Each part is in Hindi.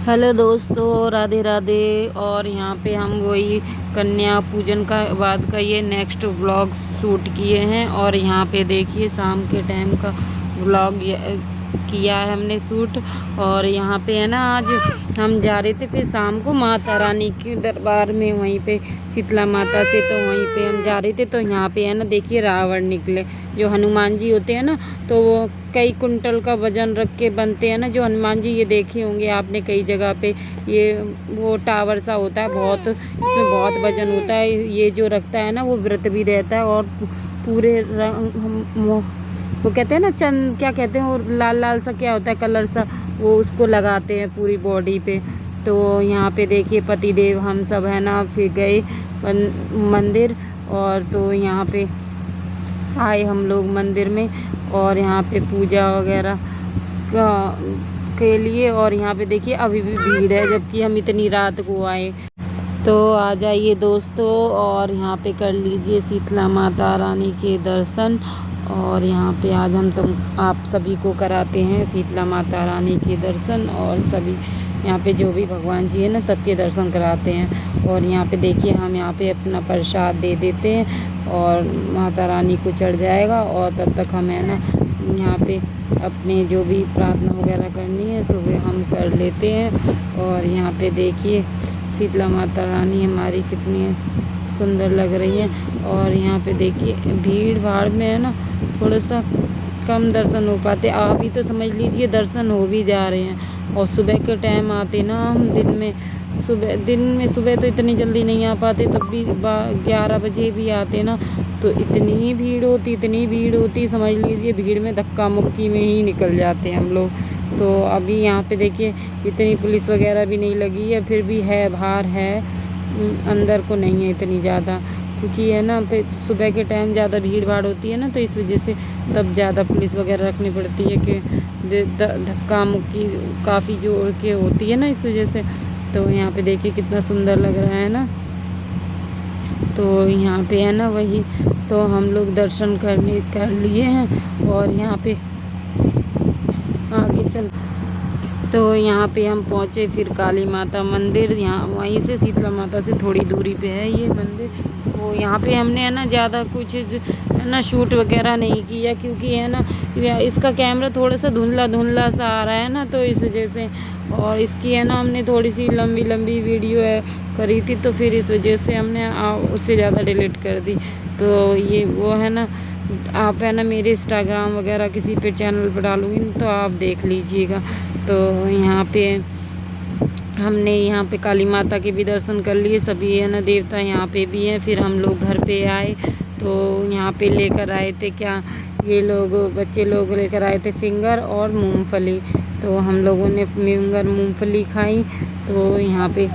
हेलो दोस्तों, राधे राधे। और यहाँ पे हम वही कन्या पूजन का बाद का ये नेक्स्ट व्लॉग शूट किए हैं। और यहाँ पे देखिए शाम के टाइम का व्लॉग किया है हमने शूट। और यहाँ पे है ना, आज हम जा रहे थे फिर शाम को माता रानी के दरबार में, वहीं पे शीतला माता से, तो वहीं पे हम जा रहे थे। तो यहाँ पे है ना, देखिए रावण निकले। जो हनुमान जी होते हैं ना, तो वो कई कुंटल का वजन रख के बनते हैं ना जो हनुमान जी, ये देखे होंगे आपने कई जगह पे। ये वो टावर सा होता है, बहुत इसमें बहुत वजन होता है। ये जो रखता है ना, वो व्रत भी रहता है। और पूरे रंग वो कहते हैं ना, चंद क्या कहते हैं, वो लाल लाल सा क्या होता है, कलर सा, वो उसको लगाते हैं पूरी बॉडी पे। तो यहाँ पे देखिए पतिदेव हम सब है ना, फिर गए मंदिर। और तो यहाँ पे आए हम लोग मंदिर में, और यहाँ पे पूजा वगैरह का के लिए। और यहाँ पे देखिए अभी भी भीड़ है, जबकि हम इतनी रात को आए। तो आ जाइए दोस्तों, और यहाँ पे कर लीजिए शीतला माता रानी के दर्शन। और यहाँ पे आज हम आप सभी को कराते हैं शीतला माता रानी के दर्शन। और सभी यहाँ पे जो भी भगवान जी है ना, सबके दर्शन कराते हैं। और यहाँ पे देखिए हम यहाँ पे अपना प्रसाद दे देते हैं, और माता रानी को चढ़ जाएगा। और तब तक हम है ना, यहाँ पे अपने जो भी प्रार्थना वगैरह करनी है सुबह हम कर लेते हैं। और यहाँ पे देखिए शीतला माता रानी हमारी कितनी सुंदर लग रही है। और यहाँ पे देखिए भीड़ भाड़ में है ना, थोड़ा सा कम दर्शन हो पाते। आप ही तो समझ लीजिए दर्शन हो भी जा रहे हैं। और सुबह के टाइम आते ना हम, दिन में सुबह तो इतनी जल्दी नहीं आ पाते, तब भी 11 बजे भी आते ना, तो इतनी भीड़ होती, समझ लीजिए भीड़ में धक्का मुक्की में ही निकल जाते हैं हम लोग। तो अभी यहाँ पे देखिए इतनी पुलिस वगैरह भी नहीं लगी है, फिर भी है, बाहर है, अंदर को नहीं है इतनी ज़्यादा। क्योंकि है ना, पे सुबह के टाइम ज़्यादा भीड़ भाड़ होती है ना, तो इस वजह से तब ज़्यादा पुलिस वगैरह रखनी पड़ती है कि धक्का मुक्की काफ़ी जोर के होती है ना, इस वजह से। तो यहाँ पे देखिए कितना सुंदर लग रहा है ना। तो यहाँ पे है ना वही, तो हम लोग दर्शन कर लिए हैं। और यहाँ पे आगे चल, तो यहाँ पे हम पहुँचे फिर काली माता मंदिर। यहाँ वहीं से शीतला माता से थोड़ी दूरी पे है ये मंदिर। तो यहाँ पे हमने है ना ज़्यादा कुछ है ना शूट वगैरह नहीं किया, क्योंकि है ना इसका कैमरा थोड़ा सा धुंधला सा आ रहा है ना, तो इस वजह से। और इसकी है ना, हमने थोड़ी सी लंबी वीडियो करी थी, तो फिर इस वजह से हमने उससे ज़्यादा डिलीट कर दी। तो ये वो है ना, आप है ना मेरे इंस्टाग्राम वगैरह किसी पे चैनल पर डालूँगी तो आप देख लीजिएगा। तो यहाँ पे हमने यहाँ पे काली माता के भी दर्शन कर लिए, सभी है ना देवता यहाँ पे भी हैं। फिर हम लोग घर पे आए, तो यहाँ पे लेकर आए थे क्या, ये लोग बच्चे लोग लेकर आए थे फिंगर और मूंगफली। तो हम लोगों ने फिंगर मूंगफली खाई। तो यहाँ पे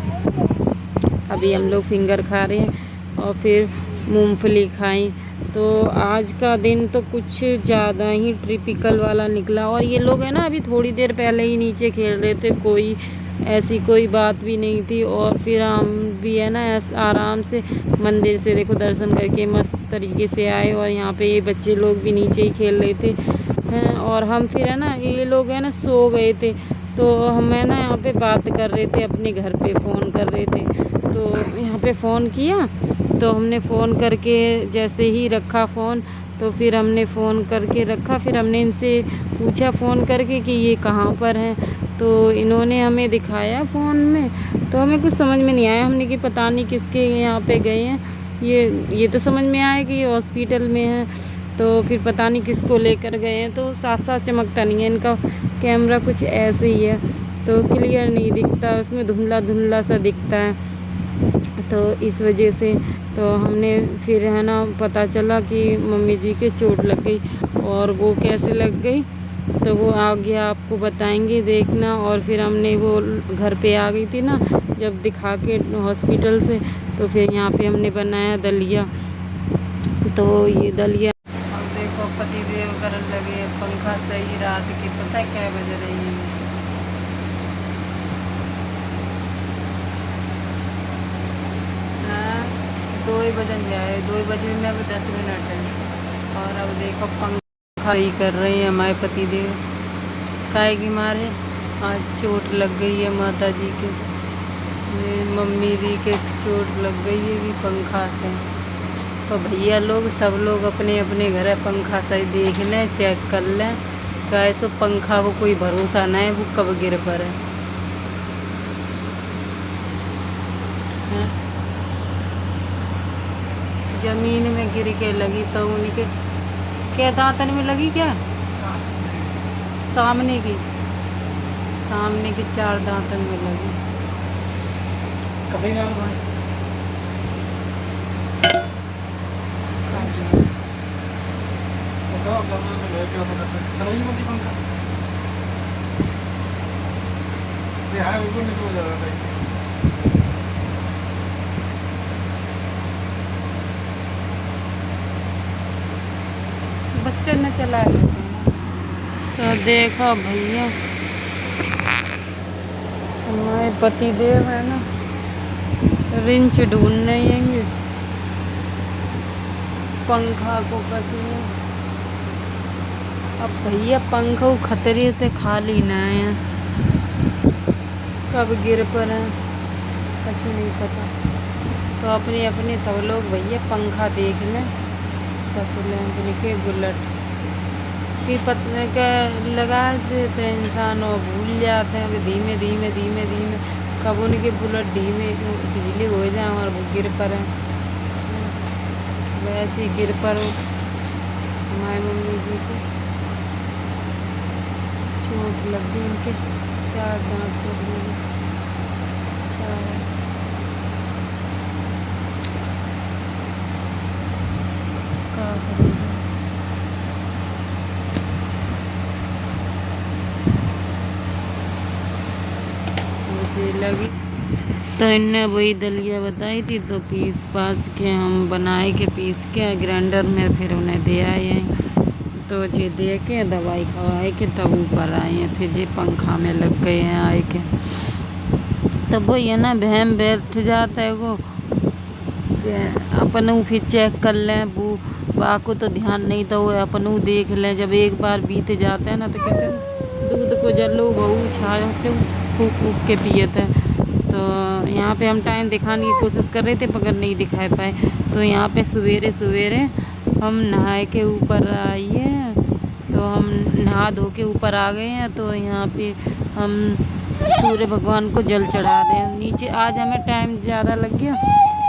अभी हम लोग फिंगर खा रहे हैं और फिर मूंगफली खाई। तो आज का दिन तो कुछ ज़्यादा ही ट्रिपिकल वाला निकला। और ये लोग है ना, अभी थोड़ी देर पहले ही नीचे खेल रहे थे, कोई ऐसी कोई बात भी नहीं थी। और फिर हम भी है ना आराम से मंदिर से देखो दर्शन करके मस्त तरीके से आए। और यहाँ पे ये बच्चे लोग भी नीचे ही खेल रहे थे हैं। और हम फिर है ना, ये लोग है ना सो गए थे, तो हम है ना यहाँ पे बात कर रहे थे, अपने घर पे फ़ोन कर रहे थे। तो यहाँ पे फ़ोन किया, तो हमने फ़ोन करके जैसे ही रखा फ़ोन, तो फिर हमने फ़ोन करके रखा, फिर हमने इनसे पूछा फ़ोन करके कि ये कहाँ पर हैं। तो इन्होंने हमें दिखाया फ़ोन में, तो हमें कुछ समझ में नहीं आया। हमने कि पता नहीं किसके यहाँ पे गए हैं। ये तो समझ में आया कि ये हॉस्पिटल में है, तो फिर पता नहीं किसको लेकर गए हैं। तो साथ साथ चमकता नहीं है इनका कैमरा, कुछ ऐसे ही है, तो क्लियर नहीं दिखता, उसमें धुंधला सा दिखता है। तो इस वजह से तो हमने फिर है ना, पता चला कि मम्मी जी के चोट लग गई। और वो कैसे लग गई तो वो आगे आपको बताएंगे, देखना। और फिर हमने वो घर पे आ गई थी ना जब दिखा के हॉस्पिटल से, तो फिर यहाँ पे हमने बनाया दलिया। तो ये दलिया अब देखो पतिदेव करने लगे पंखा सही, रात की पता है क्या बज रही है, 2 ही बजन जाए, 2 बजे में अब 10 मिनट है। और अब देखो पंखा ही कर रहे हैं हमारे पतिदेव, काहे की मारे आज चोट लग गई है माता जी के, मेरी मम्मी जी के चोट लग गई है कि पंखा से। तो भैया लोग सब लोग अपने अपने घर पंखा सही देख लें, चेक कर लें। कैसे पंखा को कोई भरोसा नहीं है, वो कब गिर पड़े। जमीन में गिर के लगी तो उनके क्या दांतन में लगी, क्या सामने की 4 दांतन में लगी। बच्चे न चला तो देखो भैया, हमारे पति देव है ना, रिंच ढूंढने आएंगे पंखा को कसने। अब भैया पंखा खतरे से खाली ना है, कब गिर पड़े कुछ नहीं पता। तो अपने अपने सब लोग भैया पंखा देख लें, कस लें के बुलेट की पतले का लगा देते हैं इंसान और भूल जाते हैं। अभी धीमे धीमे धीमे धीमे कब उनके बुलेट ढीले हो जाए और वो गिर पड़े, वैसे ही गिर पड़ो। हमारी मम्मी जी को चोट लग गई, उनके 4 दांत चढ़ गए, 4 का करेंगे। मुझे लगी तो इनने वही दलिया बताई थी, तो पीस पास के हम बनाए के पीस के ग्राइंडर में फिर उन्हें दे आए हैं। तो जी दे के दवाई खवाए के तब ऊपर आए हैं, फिर जी पंखा में लग गए हैं आए के। तब वही है ना, बहम बैठ जाता है वो, अपन फिर चेक कर लें वो को तो ध्यान नहीं तो वो अपन देख लें। जब एक बार बीत जाता है ना, तो कहते हैं दूध को जलो बहू छा फूक फूक के पिए थे। तो यहाँ पे हम टाइम दिखाने की कोशिश कर रहे थे मगर नहीं दिखा पाए। तो यहाँ पे सवेरे सवेरे हम नहाए के ऊपर आइए, तो हम नहा धो के ऊपर आ गए हैं। तो यहाँ पे हम सूर्य भगवान को जल चढ़ा रहे हैं नीचे। आज हमें टाइम ज़्यादा लग गया,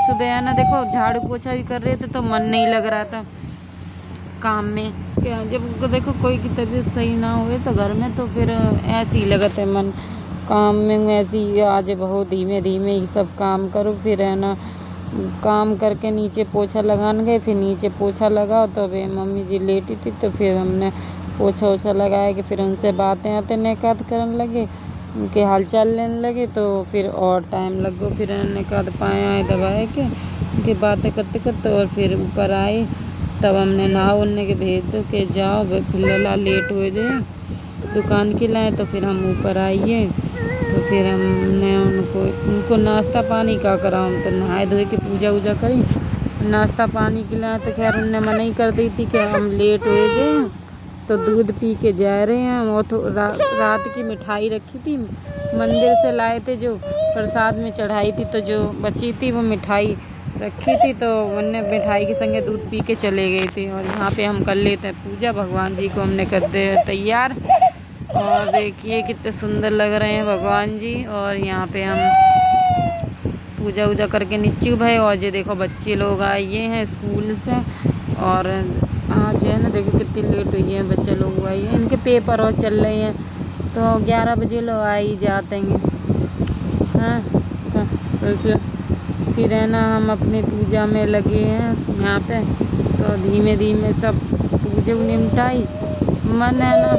सुबह है ना देखो झाड़ू पोछा भी कर रहे थे तो मन नहीं लग रहा था काम में। क्या जब देखो कोई की तबीयत सही ना हुए तो घर में तो फिर ऐसे ही लगता है मन काम में, ऐसे ही आज बहुत धीमे धीमे ही सब काम करो। फिर है ना काम करके नीचे पोछा लगाने गए, फिर नीचे पोछा लगाओ तो अभी मम्मी जी लेटी थी, तो फिर हमने पोछा ओछा लगाया कि फिर उनसे बातें आते निकात करने लगे, उनके हाल चाल लेने लगे। तो फिर और टाइम लग गया, फिर निकात पाए आए दबाए के उनकी बातें करते करते और फिर ऊपर आए। तब हमने नहा उन्ने के भेज दो कि जाओ फिर लला लेट हो जाए दुकान के लाए। तो फिर हम ऊपर आइए, तो फिर हमने उनको नाश्ता पानी का करा। हम तो नहाए धोए के पूजा वूजा करी, नाश्ता पानी खिलाया। तो खैर उनने मना ही कर दी थी कि हम लेट हो गए, तो दूध पी के जा रहे हैं। और तो रात की मिठाई रखी थी, मंदिर से लाए थे जो प्रसाद में चढ़ाई थी, तो जो बची थी वो मिठाई रखी थी, तो उनने मिठाई के संगे दूध पी के चले गए थे। और यहाँ पे हम कर लेते हैं पूजा, भगवान जी को हमने कर दे तैयार। और देखिए कितने सुंदर लग रहे हैं भगवान जी। और यहाँ पे हम पूजा वूजा करके नीचे भाई। और ये देखो बच्चे लोग आए हैं स्कूल से, और आज है ना देखो कितनी लेट हुई है, बच्चे लोग आए हैं, इनके पेपर और चल रहे हैं, तो 11 बजे लोग आ ही जाते हैं। हाँ तो फिर है ना हम अपनी पूजा में लगे हैं यहाँ पे। तो धीमे धीमे सब पूजा निपटाई। मन है ना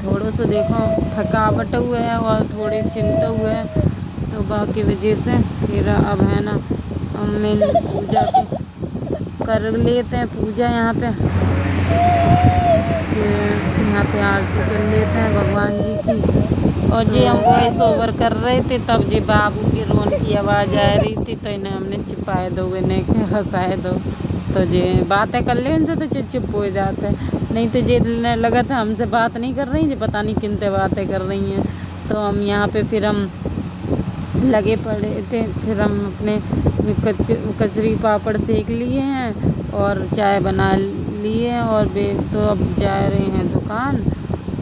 थोड़ा सा देखो थकावट हुए है और थोड़ी चिंता हुए है, तो बाकी वजह से फिर अब है ना हम पूजा कर लेते हैं पूजा यहाँ पे। फिर यहाँ पे आरती कर लेते हैं भगवान जी की। और जी हम वॉइस ओवर कर रहे थे, तब जी बाबू की रोन की आवाज़ आ रही थी, तो इन्हें हमने छिपाए दो, इन्हें हंसाए दो। तो जे बातें कर ले उनसे तो चुप हो जाता है, नहीं तो जे लगा था हमसे बात नहीं कर रही, जे पता नहीं किन से बातें कर रही हैं। तो हम यहाँ पे फिर हम लगे पड़े थे, फिर हम अपने कचरी पापड़ सेक लिए हैं और चाय बना लिए हैं और तो अब जा रहे हैं दुकान।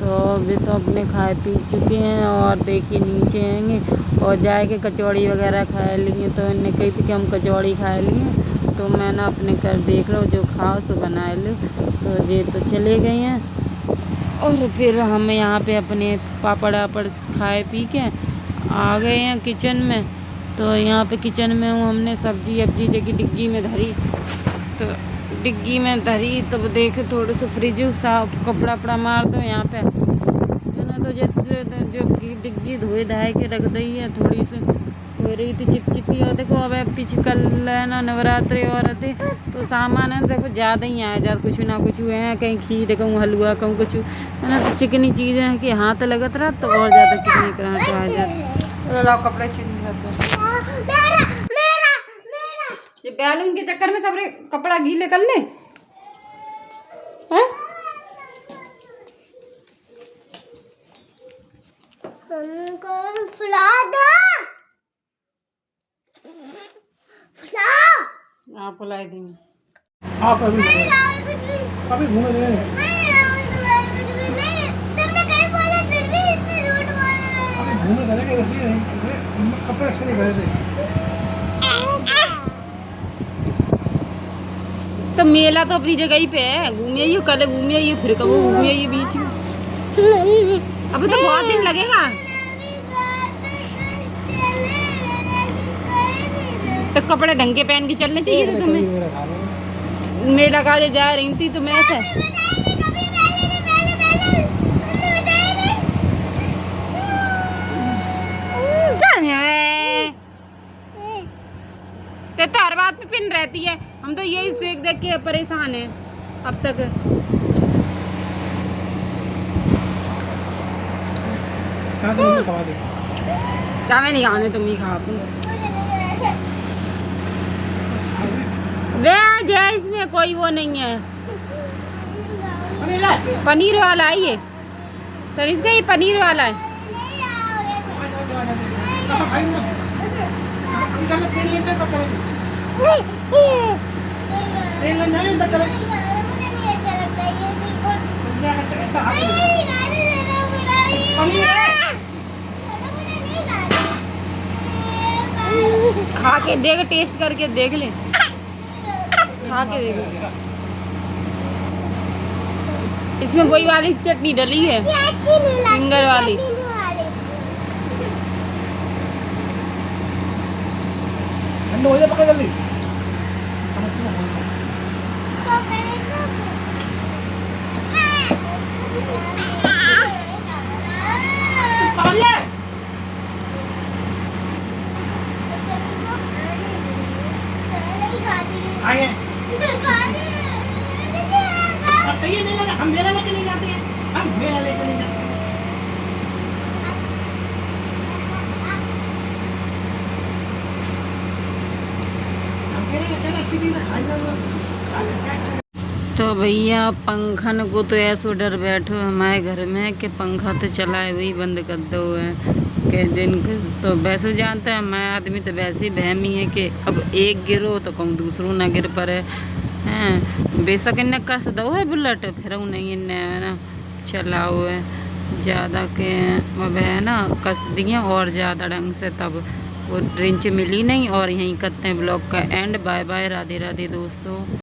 तो अभी तो अपने खाए पी चुके हैं और देखिए नीचे आएंगे और जाके कचौड़ी वगैरह खा लिए। तो इन्हें कही थी कि हम कचौड़ी खा लिए, तो मैं ना अपने कर देख लो जो खाओ सो बना लो। तो ये तो चले गए हैं और फिर हम यहाँ पे अपने पापड़ वापड़ खाए पी के आ गए हैं किचन में। तो यहाँ पे किचन में हूँ, हमने सब्जी अब्जी जगह डिग्गी में धरी, तो डिग्गी में धरी। तो देखे थोड़े से फ्रिज साफ कपड़ा वपड़ा मार दो यहाँ पे है ना। तो जो डिग्गी धोए धाए के रख दी है, थोड़ी सी हो रही थी चिपचिपी। और देखो अब पीछे कल है ना नवरात्रि और थे, तो सामान है देखो ज़्यादा ही आया जा, कुछ ना कुछ हुए हैं, कहीं खीर कहूँ हलवा कहूँ कुछ है ना। तो चिकनी चीज़ें हैं कि हाथ लगत रहा तो और ज़्यादा चिकनी कराहट आ जाती। कपड़े चिकनी ये बैलून के चक्कर में सब कपड़ा गीले कर ले हैं? आप फुला देंगे आप अभी घूमे कपड़े से नहीं। तो मेला तो अपनी जगह ही पे है, घूमिए ये कल घूमिए ये फिर कब घूमिए ये बीच में। अभी तो बहुत दिन लगेगा। तो कपड़े ढंग के पहन के चलने चाहिए थे तुम्हें। मेला का जा रही थी तो मैं ऐसे तो हर बात में पिन रहती है, हम तो यही देख देख के परेशान हैं अब तक। क्या मैं नहीं खाने, तुम ही खा। वेज है, इसमें कोई वो नहीं है। पनीर वाला है ये, तो इसका ये पनीर वाला है। खा के देख, टेस्ट करके देख ले, खा के देख। इसमें वही वाली चटनी डली है, फिंगर वाली। हो जाए पका जल्दी। हम मेला लेके नहीं जाते हैं, हम मेला लेके नहीं जाते। तो भैया पंखन को तो ऐसो डर बैठो हमारे घर में कि पंखा तो चलाए वही बंद कर दो है कि जिन तो वैसे जानते हैं मैं आदमी तो वैसे ही बहमी है कि अब एक गिरो तो कहूँ दूसरों ना गिर पड़े हैं। बेशक इन्हें कस दो है बुलेट, फिर नहीं इन्हें ना चलाओ है ज़्यादा के अब है ना कस दिए और ज़्यादा ढंग से, तब वो रिंच मिली नहीं। और यहीं करते हैं ब्लॉग का end. Bye bye, Radhe Radhe दोस्तों।